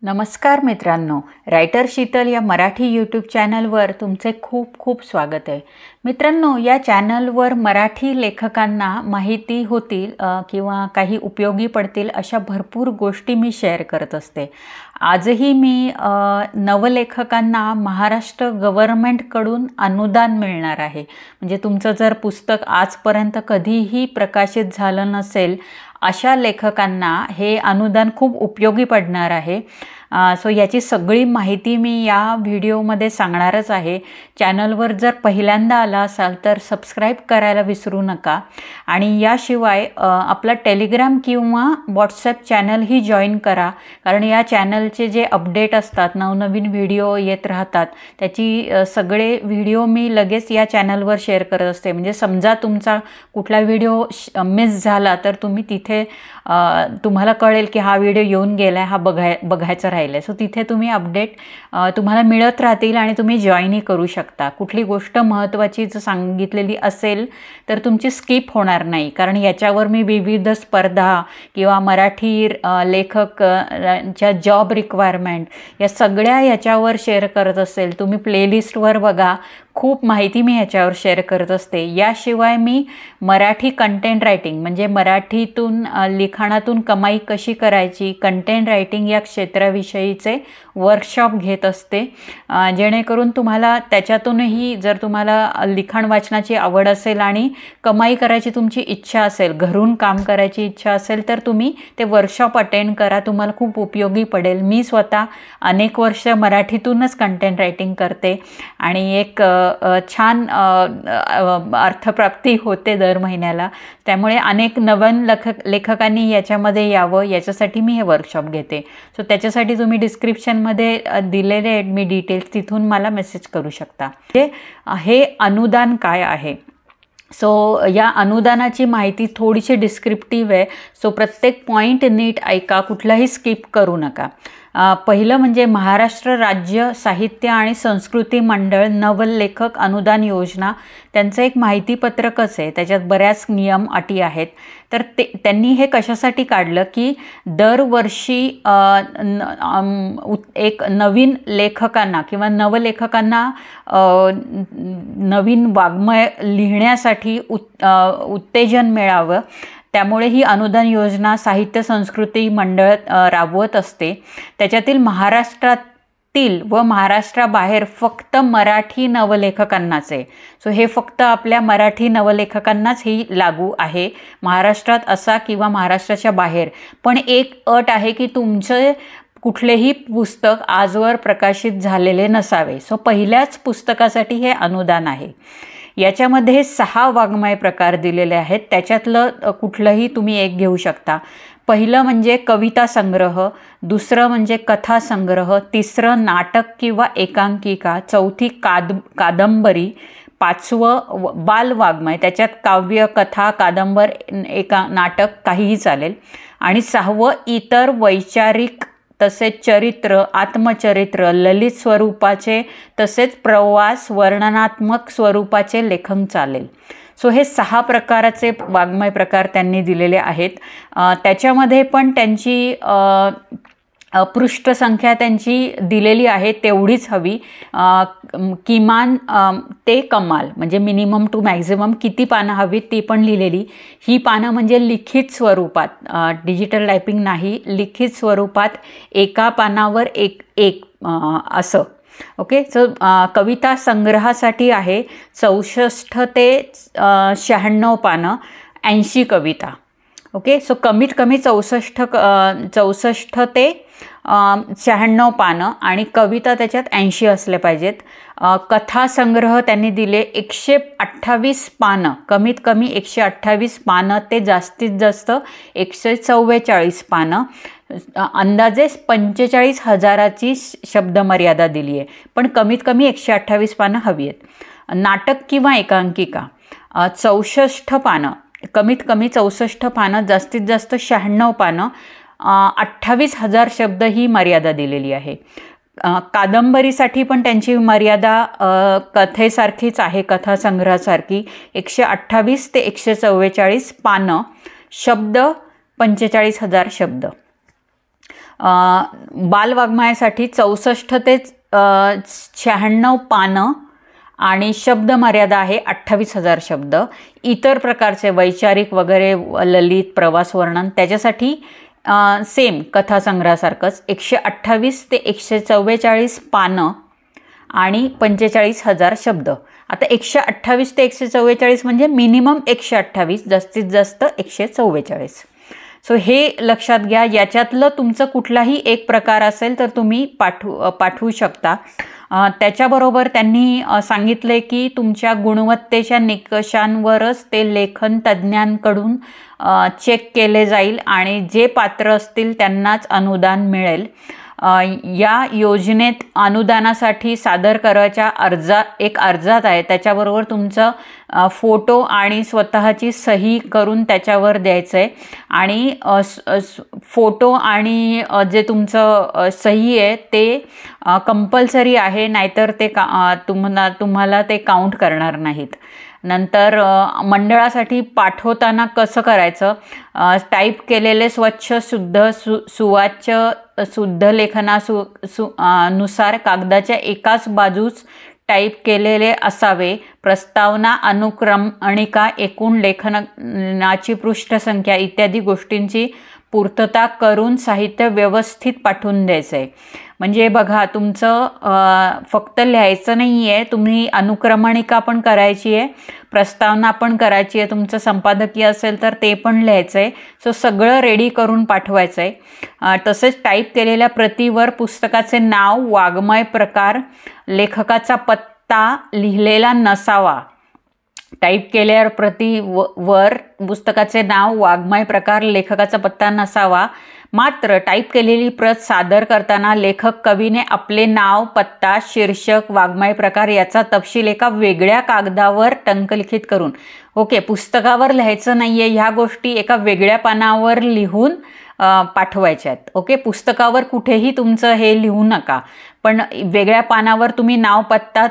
नमस्कार मित्रांनो, रायटर शीतल या मराठी यूट्यूब चॅनलवर तुमचे खूप खूप स्वागत आहे। मित्रांनो, या चॅनलवर मराठी लेखकांना माहिती होतील किंवा काही उपयोगी पडतील अशा भरपूर गोष्टी मी शेअर करत असते। आजही मी नवलेखकांना महाराष्ट्र गव्हर्नमेंटकडून अनुदान मिळणार आहे। म्हणजे तुमचं जर पुस्तक आजपर्यंत कधीही प्रकाशित झालं नसेल अशा लेखकांना हे अनुदान खूप उपयोगी पडणार आहे। सो याची सगळी माहिती मी या व्हिडिओमध्ये सांगणारच आहे। चॅनलवर जर पहिल्यांदा आला असाल तर सबस्क्राइब करायला विसरू नका आणि याशिवाय आपला टेलिग्राम किंवा व्हॉट्सॲप चॅनलही जॉईन करा, कारण या चॅनलचे जे अपडेट असतात, नवनवीन व्हिडिओ येत राहतात, त्याची सगळे व्हिडिओ मी लगेच या चॅनलवर शेअर करत असते। म्हणजे समजा तुमचा कुठला व्हिडिओ मिस झाला तर तुम्ही तिथे तुम्हाला कळेल की हा व्हिडिओ येऊन गेलाय, हा बघायचा राहिलाय। सो तिथे तुम्ही अपडेट तुम्हाला मिळत राहतील आणि तुम्ही जॉईनही करू शकता। कुठली गोष्ट महत्त्वाची जर सांगितलेली असेल तर तुमची स्किप होणार नाही, कारण याच्यावर मी विविध स्पर्धा किंवा मराठी लेखकच्या जॉब रिक्वायरमेंट या सगळ्या याच्यावर शेअर करत असेल। तुम्ही प्लेलिस्टवर बघा, खूप माहिती मी ह्याच्यावर शेअर करत असते। याशिवाय मी मराठी कंटेंट रायटिंग म्हणजे मराठीतून लिखाणातून कमाई कशी करायची, कंटेंट रायटिंग या क्षेत्राविषयीचे वर्कशॉप घेत असते, जेणेकरून तुम्हाला त्याच्यातूनही जर तुम्हाला लिखाण वाचनाची आवड असेल आणि कमाई करायची तुमची इच्छा असेल, घरून काम करायची इच्छा असेल, तर तुम्ही ते वर्कशॉप अटेंड करा, तुम्हाला खूप उपयोगी पडेल। मी स्वतः अनेक वर्ष मराठीतूनच कंटेंट रायटिंग करते आणि एक छान अर्थप्राप्ती होते दर महिन्याला। त्यामुळे अनेक नवीन लेखकांनी याच्यामध्ये यावं याच्यासाठी मी हे वर्कशॉप घेते। सो त्याच्यासाठी तुम्ही डिस्क्रिप्शनमध्ये दिलेले आहेत मी डिटेल्स, तिथून मला मेसेज करू शकता। हे अनुदान काय आहे? सो या अनुदानाची माहिती थोडीशी डिस्क्रिप्टिव्ह आहे, सो प्रत्येक पॉईंट नीट ऐका, कुठलाही स्किप करू नका। पहिलं म्हणजे महाराष्ट्र राज्य साहित्य आणि संस्कृती मंडळ नवलेखक अनुदान योजना, त्यांचं एक माहितीपत्रकच आहे, त्याच्यात बऱ्याच नियम अटी आहेत। तर त्यांनी हे कशासाठी काढलं की दरवर्षी एक नवीन लेखकांना किंवा नवलेखकांना नवीन वाङ्मय लिहिण्यासाठी उत्तेजन मिळावं, त्यामुळे ही अनुदान योजना साहित्य संस्कृती मंडळ राबवत असते। त्याच्यातील महाराष्ट्रातील व महाराष्ट्राबाहेर फक्त मराठी नवलेखकांनाच आहे। सो हे फक्त आपल्या मराठी नवलेखकांनाच ही लागू आहे, महाराष्ट्रात असा किंवा महाराष्ट्राच्या बाहेर। पण एक अट आहे की तुमचे कुठलेही पुस्तक आजवर प्रकाशित झालेले नसावे। सो पहिल्याच पुस्तकासाठी हे अनुदान आहे। याच्यामध्ये 6 वाङ्मय प्रकार दिलेले आहेत, त्याच्यातलं कुठलंही तुम्ही एक घेऊ शकता। पहिलं म्हणजे कविता संग्रह, दुसरं म्हणजे कथा संग्रह, तिसरं नाटक किंवा एकांकिका, चौथी कादंबरी, 5वं बालवाङ्मय, त्याच्यात काव्य, कथा, कादंबर, नाटक काहीही चालेल, आणि 6वं इतर वैचारिक तसेच चरित्र, आत्मचरित्र, ललित स्वरूपाचे तसेच प्रवास वर्णनात्मक स्वरूपाचे लेखन चालेल। सो हे 6 प्रकाराचे वाङ्मय प्रकार त्यांनी दिलेले आहेत। त्याच्यामध्ये पण त्यांची पृष्ठसंख्या त्यांची दिलेली आहे तेवढीच हवी, किमान ते कमाल म्हणजे मिनिमम टू मॅक्झिमम किती पानं हवीत ती पण लिहिलेली। ही पानं म्हणजे लिखित स्वरूपात, डिजिटल टायपिंग नाही, लिखित स्वरूपात एका पानावर एक असं। ओके, सो कविता संग्रहासाठी आहे 64 ते 96 पानं, 80 कविता। ओके, सो कमीत कमी 64 ते 96 पानं आणि कविता त्याच्यात 80 असले पाहिजेत। कथा संग्रह त्यांनी दिले 128 पानं, कमीत कमी 128 पानं ते जास्तीत जास्त 144 पानं, अंदाजे 45,000ची शब्दमर्यादा दिली आहे, पण कमीत कमी 128 पानं हवी आहेत। नाटक किंवा एकांकिका 64 पानं, कमीत कमी 64 पानं, जास्तीत जास्त 96 पानं, 28,000 शब्द ही मर्यादा दिलेली आहे। कादंबरीसाठी पण त्यांची मर्यादा कथेसारखीच आहे, कथासंग्रहासारखी 128 ते 144 पानं, शब्द 45,000 शब्द। बालवाङ्मयासाठी 64 ते 96 पानं आणि शब्द मर्यादा आहे 28,000 शब्द. इतर प्रकारचे वैचारिक वगैरे ललित प्रवास वर्णन त्याच्यासाठी सेम कथासंग्रहासारखंच 128 ते 144 पानं आणि 45,000 शब्द. आता 128 ते 144 म्हणजे मिनिमम 128, जास्तीत जास्त 144. सो हे लक्षात घ्या. याच्यातलं तुमचं कुठलाही एक प्रकार असेल तर तुम्ही पाठवू शकता. त्याच्याबरोबर त्यांनी सांगितले की तुमच्या गुणवत्तेच्या निकषांवरच ते लेखन तज्ज्ञांकडून चेक केले जाईल आणि जे पात्र असतील त्यांनाच अनुदान मिळेल. या योजनेत अनुदानासाठी सादर करायच्या अर्जात आहे त्याच्याबरोबर तुमचं फोटो आणि स्वतःची सही करून त्याच्यावर द्यायचं आहे. आणि फोटो आणि जे तुमचं सही आहे ते कंपल्सरी आहे, नाहीतर ते तुम्हाला ते काउंट करणार नाहीत. नंतर मंडळासाठी पाठवताना कसं करायचं, टाईप केलेले स्वच्छ सुवाच्य शुद्ध नुसार कागदाच्या एकाच बाजूस टाईप केलेले असावे. प्रस्तावना, अनुक्रमणिका, एकूण लेखनाची पृष्ठसंख्या इत्यादी गोष्टींची पूर्तता करून साहित्य व्यवस्थित पाठवून द्यायचं आहे. म्हणजे बघा, तुमचं फक्त लिहायचं नाही आहे, तुम्ही अनुक्रमणिका पण करायची आहे, प्रस्तावना पण करायची आहे, तुमचं संपादकीय असेल तर ते पण लिहायचं आहे. सो सगळं रेडी करून पाठवायचं आहे. तसेच टाईप केलेल्या प्रतिवर पुस्तकाचे नाव, वाङ्मय प्रकार, लेखकाचा पत्ता लिहिलेला नसावा. टाईप केल्यावर वर पुस्तकाचे नाव, वाङ्मय प्रकार, लेखकाचा पत्ता नसावा. मात्र टाईप केलेली प्रत सादर करताना लेखक कवीने आपले नाव, पत्ता, शीर्षक, वाङ्मय प्रकार याचा तपशील एका वेगळ्या कागदावर टंकलिखित करून, ओके, पुस्तकावर लिहायचं नाहीये, ह्या गोष्टी एका वेगळ्या पानावर लिहून पाठवायच्या आहेत. ओके, पुस्तकावर कुठेही तुमचं हे लिहू नका, पण वेगळ्या पानावर तुम्ही नाव, पत्ता,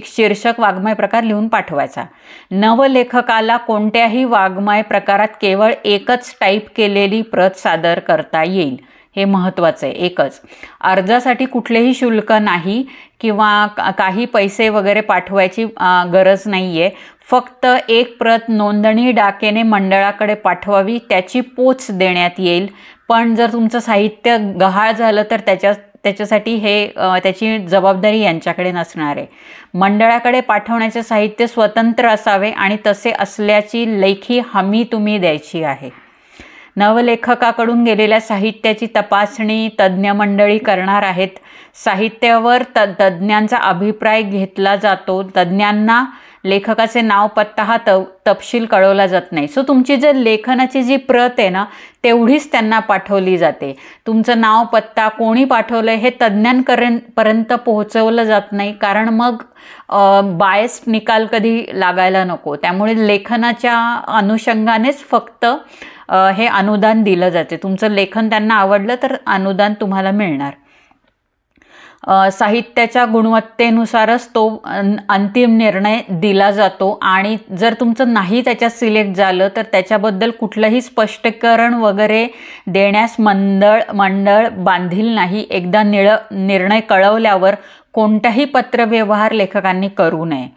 शीर्षक, वाङ्मय प्रकार लिहून पाठवायचा. नवलेखकाला कोणत्याही वाङ्मय प्रकारात केवळ एकच टाईप केलेली प्रत सादर करता येईल. हे महत्त्वाचं आहे, एकच. अर्जासाठी कुठलेही शुल्क नाही किंवा काही पैसे वगैरे पाठवायची गरज नाही आहे. फक्त एक प्रत नोंदणी डाकेने मंडळाकडे पाठवावी, त्याची पोच देण्यात येईल. पण जर तुमचं साहित्य गहाळ झालं तर त्याच्यासाठी त्याची जबाबदारी यांच्याकडे नसणार आहे. मंडळाकडे पाठवण्याचे साहित्य स्वतंत्र असावे आणि तसे असल्याची लेखी हमी तुम्ही द्यायची आहे. नवलेखकाकडून गेलेल्या साहित्याची तपासणी तज्ज्ञ मंडळी करणार आहेत. साहित्यावर तज्ज्ञांचा अभिप्राय घेतला जातो. तज्ज्ञांना लेखकाचे नाव, पत्ता हा तपशील कळवला जात नाही. सो तुमची जर लेखनाची जी प्रत आहे ना तेवढीच त्यांना पाठवली जाते. तुमचं नाव, पत्ता कोणी पाठवलं हे तज्ज्ञांपर्यंत पोहोचवलं जात नाही, कारण मग बायस्ड निकाल कधी लागायला नको. त्यामुळे लेखनाच्या अनुषंगानेच फक्त हे अनुदान दिलं जाते. तुमचं लेखन त्यांना आवडलं तर अनुदान तुम्हाला मिळणार. साहित्याच्या गुणवत्तेनुसारच तो अंतिम निर्णय दिला जातो आणि जर तुमचं नाही त्याच्यात सिलेक्ट झालं तर त्याच्याबद्दल कुठलंही स्पष्टीकरण वगैरे देण्यास मंडळ बांधील नाही. एकदा निर्णय कळवल्यावर कोणताही पत्रव्यवहार लेखकांनी करू नये.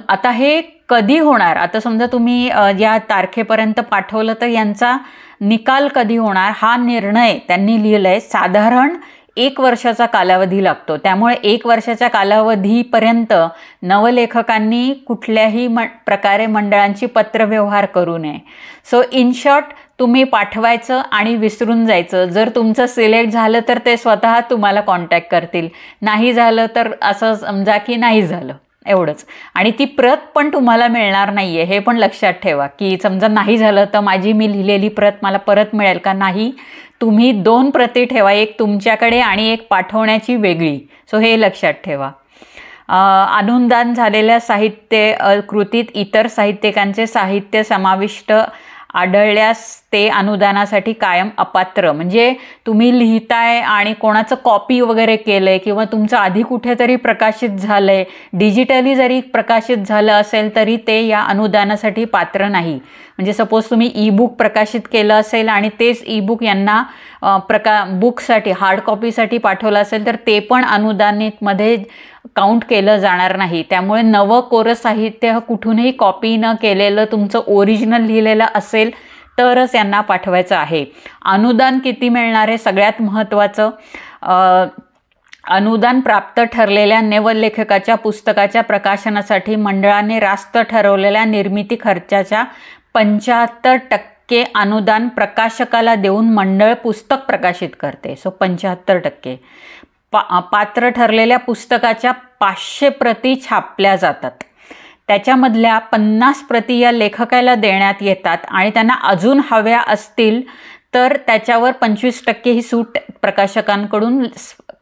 आता हे कधी होणार, आता समजा तुम्ही या तारखेपर्यंत पाठवलं तर यांचा निकाल कधी होणार हा निर्णय त्यांनी लिहिलाय. साधारण 1 वर्षाचा कालावधी लागतो. त्यामुळे 1 वर्षाच्या कालावधीपर्यंत नवलेखकांनी कुठल्याही प्रकारे मंडळांची पत्रव्यवहार करू नये. सो इन शॉर्ट, तुम्ही पाठवायचं आणि विसरून जायचं. जर तुमचं सिलेक्ट झालं तर ते स्वतः तुम्हाला कॉन्टॅक्ट करतील, नाही झालं तर असं समजा की नाही झालं, एवढंच. आणि ती प्रत पण तुम्हाला मिळणार नाही आहे, हे पण लक्षात ठेवा. की समजा नाही झालं तर मी लिहिलेली प्रत मला परत मिळेल का? नाही. तुम्ही 2 प्रती ठेवा, एक तुमच्याकडे आणि एक पाठवण्याची वेगळी. सो हे लक्षात ठेवा. अनुदान झालेल्या साहित्य कृतीत इतर साहित्यिकांचे साहित्य समाविष्ट आढळल्यास ते अनुदानासाठी कायम अपात्र. म्हणजे तुम्ही लिहिताय आणि कोणाचं कॉपी वगैरे केलंय किंवा तुमचं आधी कुठेतरी प्रकाशित झालंय, डिजिटली जरी प्रकाशित झालं असेल तरी ते या अनुदानासाठी पात्र नाही. म्हणजे सपोज तुम्ही ई बुक प्रकाशित केलं असेल आणि तेच ई बुक यांना बुकसाठी हार्ड कॉपीसाठी पाठवलं असेल तर ते पण अनुदानितमध्ये काउंट केलं जाणार नाही. त्यामुळे नवं कोरं साहित्य कुठूनही कॉपी न केलेलं तुमचं ओरिजिनल लिहिलेलं असेल तरच यांना पाठवायचं आहे. अनुदान किती मिळणार आहे सगळ्यात महत्त्वाचं. अनुदान प्राप्त ठरलेल्या नवलेखकाच्या पुस्तकाच्या प्रकाशनासाठी मंडळाने रास्त ठरवलेल्या निर्मिती खर्चाच्या 75% अनुदान प्रकाशकाला देऊन मंडळ पुस्तक प्रकाशित करते. सो 75%. पात्र ठरलेल्या पुस्तकाच्या 500 प्रती छापल्या जातात. त्याच्यामधल्या 50 प्रती या लेखकाला देण्यात येतात आणि त्यांना अजून हव्या असतील तर त्याच्यावर 25% ही सूट प्रकाशकांकडून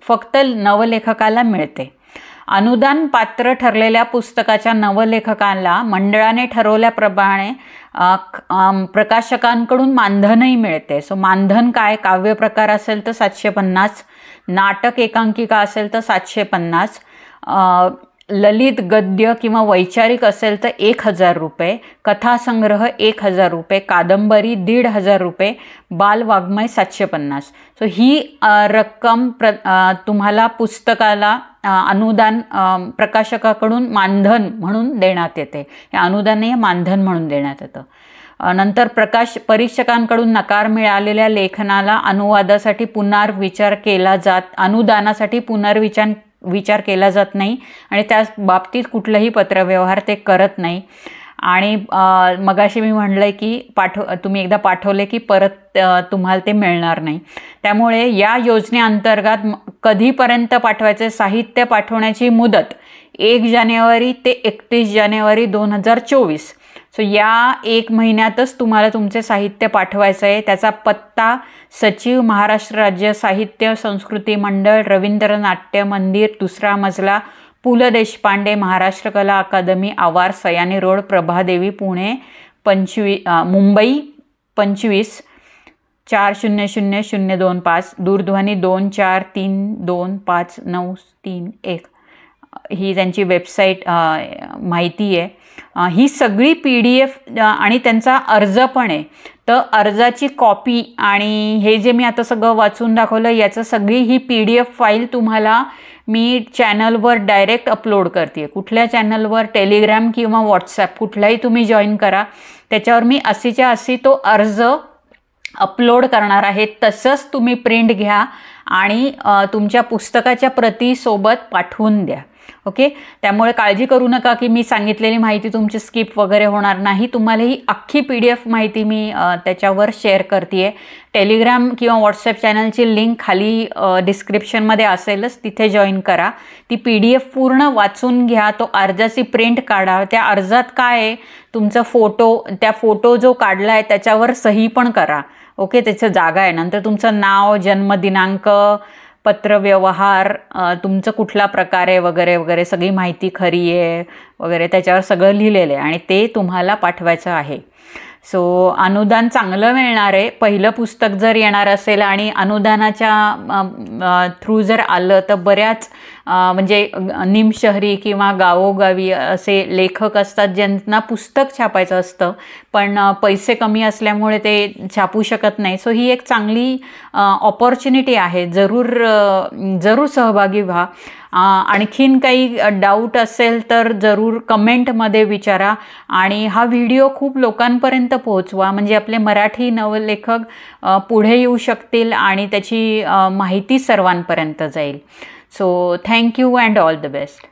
फक्त नवलेखकाला मिळते. अनुदान पात्र ठरलेल्या पुस्तकाच्या नवलेखकाला मंडळाने ठरवल्याप्रमाणे प्रकाशकांकडून मानधनही मिळते. सो मानधन काय, काव्यप्रकार असेल तर 750, नाटक एकांकिका असेल तर 750, ललित गद्य किंवा वैचारिक असेल तर 1000 रुपये, कथासंग्रह 1000 रुपये, कादंबरी 1500 रुपये, बालवाङ्मय 750. सो ही रक्कम तुम्हाला पुस्तकाला अनुदान प्रकाशकाकडून मानधन म्हणून देण्यात येते. हे अनुदान नाही, मानधन म्हणून देण्यात येतं. नंतर परीक्षकांकडून नकार मिळालेल्या लेखनाला अनुवादासाठी पुनर्विचार केला अनुदानासाठी विचार केला जात नाही आणि त्या बाबतीत कुठलंही पत्रव्यवहार ते करत नाही. आणि मगाशी मी म्हणलंय की तुम्ही एकदा पाठवले की परत तुम्हाला ते मिळणार नाही. त्यामुळे या योजनेअंतर्गत कधीपर्यंत पाठवायचे, साहित्य पाठवण्याची मुदत 1 जानेवारी ते 31 जानेवारी 2024. सो या 1 महिन्यातच तुम्हाला तुमचे साहित्य पाठवायचं आहे. त्याचा पत्ता सचिव, महाराष्ट्र राज्य साहित्य संस्कृती मंडळ, रवींद्र नाट्य मंदिर, 2रा मजला, पु ल देशपांडे महाराष्ट्र कला अकादमी, आवार, सयानी रोड, प्रभादेवी, पुणे, मुंबई 25 400025, दूरध्वनी 2432259331. ही त्यांची वेबसाईट माहिती आहे. ही सगळी PDF आणि त्यांचा अर्ज पण आहे. तर अर्जाची कॉपी आणि हे जे मी आता सगळं वाचून दाखवलं याचं सगळी ही PDF फाईल तुम्हाला मी चॅनलवर डायरेक्ट अपलोड करते. कुठल्या चॅनलवर, टेलिग्राम किंवा व्हॉट्सॲप कुठलाही तुम्ही जॉईन करा. त्याच्यावर मी अशीच्या अशी तो अर्ज अपलोड करणार आहे. तसंच तुम्ही प्रिंट घ्या आणि तुमच्या पुस्तकाच्या प्रतीसोबत पाठवून द्या. ओके. त्यामुळे काळजी करू नका की मी सांगितलेली माहिती तुमची स्किप वगैरे होणार नाही. तुम्हाला ही अख्खी PDF माहिती मी त्याच्यावर शेअर करते आहे. टेलिग्राम किंवा व्हॉट्सॲप चॅनलची लिंक खाली डिस्क्रिप्शनमध्ये असेलच, तिथे जॉईन करा. ती PDF पूर्ण वाचून घ्या. तो अर्जाची प्रिंट काढा. त्या अर्जात काय आहे, तुमचा त्या फोटो जो काढला आहे त्याच्यावर सही पण करा. ओके. त्याचं जागा आहे. नंतर तुमचं नाव, जन्मदिनांक, पत्रव्यवहार, तुमचं कुठला प्रकार आहे वगैरे वगैरे सगळी माहिती खरी आहे वगैरे त्याच्यावर सगळं लिहिलेलं आहे आणि ते तुम्हाला पाठवायचं आहे. सो अनुदान चांगलं मिळणार आहे. पहिलं पुस्तक जर येणार असेल आणि अनुदानाच्या थ्रू जर आलं तर बऱ्याच म्हणजे निमशहरी किंवा गावोगावी असे लेखक असतात ज्यांना पुस्तक छापायचं असतं पण पैसे कमी असल्यामुळे ते छापू शकत नाही. सो ही एक चांगली ऑपॉर्च्युनिटी आहे. जरूर सहभागी व्हा. आणखीन काही डाऊट असेल तर जरूर कमेंटमध्ये विचारा आणि हा व्हिडिओ खूप लोकांपर्यंत पोहोचवा म्हणजे आपले मराठी नवलेखक पुढे येऊ शकतील आणि त्याची माहिती सर्वांपर्यंत जाईल. So thank you and all the best.